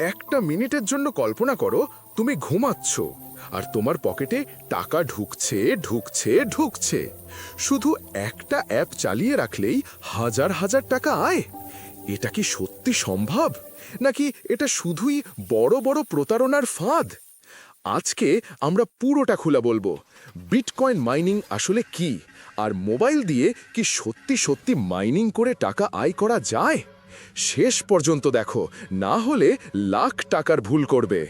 একটা মিনিটের জন্য কল্পনা করো তুমি ঘুমাচ্ছ আর তোমার পকেটে টাকা ঢুকছে ঢুকছে ঢুকছে। শুধু একটা অ্যাপ চালিয়ে রাখলেই হাজার হাজার টাকা আয়। এটা কি সত্যি সম্ভব, নাকি এটা শুধুই বড় বড় প্রতারণার ফাঁদ? আজকে আমরা পুরোটা খুলে বলবো বিটকয়েন মাইনিং আসলে কি, আর মোবাইল দিয়ে কি সত্যি সত্যি মাইনিং করে টাকা আয় করা যায়। শেষ পর্যন্ত দেখো, না হলে লাখ টাকার ভুল করবে।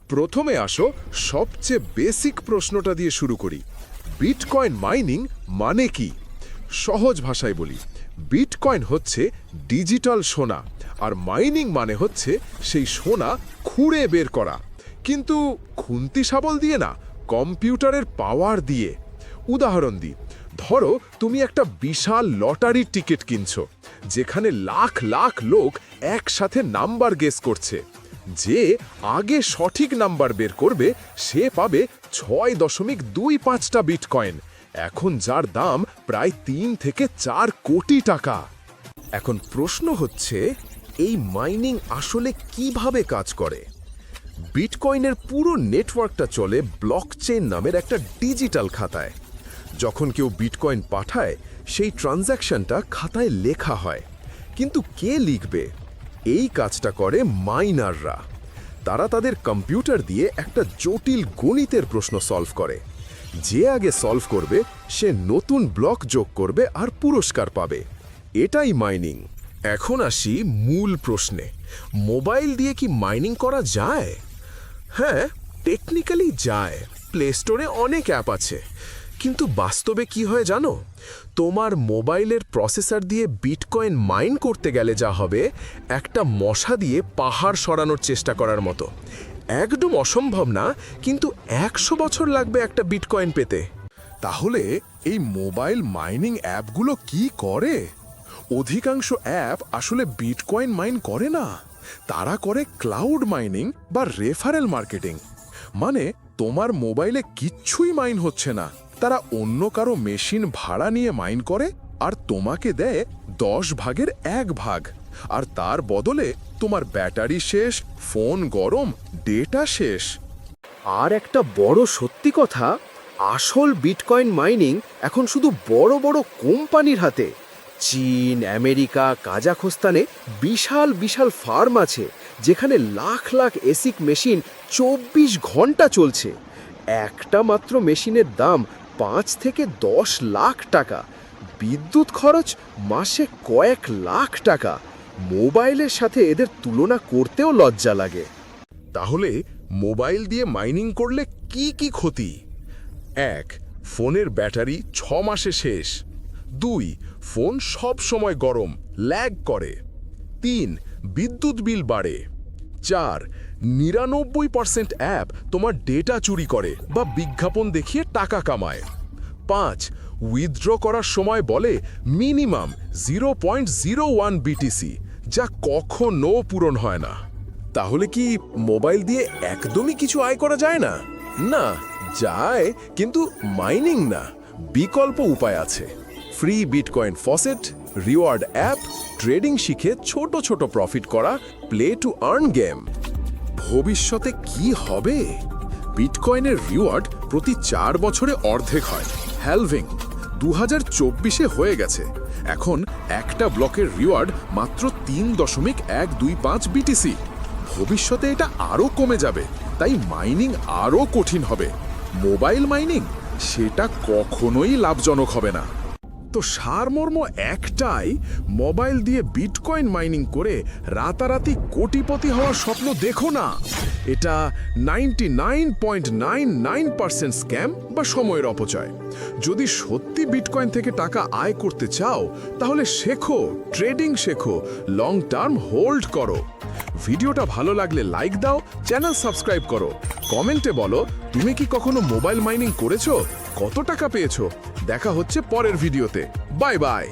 প্রথমে আসো সবচেয়ে বেসিক প্রশ্নটা দিয়ে শুরু করি। বিটকয়েন মাইনিং মানে কি? সহজ ভাষায় বলি, বিটকয়েন হচ্ছে ডিজিটাল সোনা, আর মাইনিং মানে হচ্ছে সেই সোনা খুঁড়ে বের করা, কিন্তু খুন্তি শাবল দিয়ে না, কম্পিউটারের পাওয়ার দিয়ে। উদাহরণ দিই, ধরো তুমি একটা বিশাল লটারির টিকিট কিনছো, যেখানে লাখ লাখ লোক একসাথে নাম্বার গেস করছে। যে আগে সঠিক নাম্বার বের করবে সে পাবে 6.25টা বিটকয়েন, এখন যার দাম প্রায় 3 থেকে 4 কোটি টাকা। এখন প্রশ্ন হচ্ছে, এই মাইনিং আসলে কিভাবে কাজ করে? বিটকয়েনের পুরো নেটওয়ার্কটা চলে ব্লকচেইন নামের একটা ডিজিটাল খাতায়। যখন কেউ বিটকয়েন পাঠায়, সেই ট্রানজ্যাকশনটা খাতায় লেখা হয়, কিন্তু কে লিখবে? এই কাজটা করে মাইনাররা। তারা তাদের কম্পিউটার দিয়ে একটা জটিল গণিতের প্রশ্ন সলভ করে। যে আগে সলভ করবে সে নতুন ব্লক যোগ করবে আর পুরস্কার পাবে। এটাই মাইনিং। এখন আসি মূল প্রশ্নে, মোবাইল দিয়ে কি মাইনিং করা যায়? হ্যাঁ, টেকনিক্যালি যায়। প্লে স্টোরে অনেক অ্যাপ আছে, কিন্তু বাস্তবে কি হয় জানো? তোমার মোবাইলের প্রসেসর দিয়ে বিটকয়েন মাইন করতে গেলে যা হবে, একটা মশা দিয়ে পাহাড় সরানোর চেষ্টা করার মতো। একদম অসম্ভব না, কিন্তু 100 বছর লাগবে একটা বিটকয়েন পেতে। তাহলে এই মোবাইল মাইনিং অ্যাপগুলো কি করে? অধিকাংশ অ্যাপ আসলে বিটকয়েন মাইন করে না, তারা করে ক্লাউড মাইনিং বা রেফারেল মার্কেটিং। মানে তোমার মোবাইলে কিচ্ছুই মাইন হচ্ছে না, তারা অন্য কারো মেশিন ভাড়া নিয়ে মাইন করে আর তোমাকে দেয় 10 ভাগের 1 ভাগ। আর তার বদলে তোমার ব্যাটারি শেষ, ফোন গরম, ডেটা শেষ। আর একটা বড় সত্যি কথা, আসল বিটকয়েন মাইনিং এখন শুধু বড় বড় কোম্পানির হাতে। চীন, আমেরিকা, কাজাখস্তানে বিশাল বিশাল ফার্ম আছে, যেখানে লাখ লাখ এসিক মেশিন 24 ঘন্টা চলছে। একটা মাত্র মেশিনের দাম 5 থেকে 10 লাখ টাকা, বিদ্যুৎ খরচ মাসে কয়েক লাখ টাকা। মোবাইলের সাথে এদের তুলনা করতেও লজ্জা লাগে। তাহলে মোবাইল দিয়ে মাইনিং করলে কি কি ক্ষতি? 1. ফোনের ব্যাটারি 6 মাসে শেষ। 2. ফোন সব সময় গরম, ল্যাগ করে। 3. বিদ্যুৎ বিল বাড়ে। 4. 99% অ্যাপ তোমার ডেটা চুরি করে বা বিজ্ঞাপন দেখিয়ে টাকা কামায়। 5. উইথড্র করার সময় বলে মিনিমাম 0.01 বিটিসি, যা কখনো পূরণ হয় না। তাহলে কি মোবাইল দিয়ে একদমই কিছু আয় করা যায় না? না, যায়, কিন্তু মাইনিং না। বিকল্প উপায় আছে। Free bitcoin faucet, reward app, trading শিখে ছোট ছোট প্রফিট করা, প্লে টু আর্ন গেম। ভবিষ্যতে কি হবে? বিটকয়েনের রিওয়ার্ড প্রতি 4 বছরে অর্ধেক হয়। হ্যালভিং 2024-এ হয়ে গেছে। এখন একটা ব্লকের রিওয়ার্ড মাত্র 3.125 বিটিসি। ভবিষ্যতে এটা আরও কমে যাবে, তাই মাইনিং আরও কঠিন হবে। মোবাইল মাইনিং সেটা কখনোই লাভজনক হবে না। তো সারমর্ম একটাই, মোবাইল দিয়ে বিটকয়েন মাইনিং করে রাতারাতি কোটিপতি হওয়ার স্বপ্ন দেখো না। এটা 99.99% স্ক্যাম বা সময়ের অপচয়। যদি সত্যি বিটকয়েন থেকে টাকা আয় করতে চাও, তাহলে শেখো, ট্রেডিং শেখো, লং টার্ম হোল্ড করো। ভিডিওটা ভালো লাগলে লাইক দাও, চ্যানেল সাবস্ক্রাইব করো, কমেন্টে বলো তুমি কি কখনো মোবাইল মাইনিং করেছো, কত টাকা পেয়েছো। দেখা হচ্ছে পরের ভিডিওতে। Bye bye.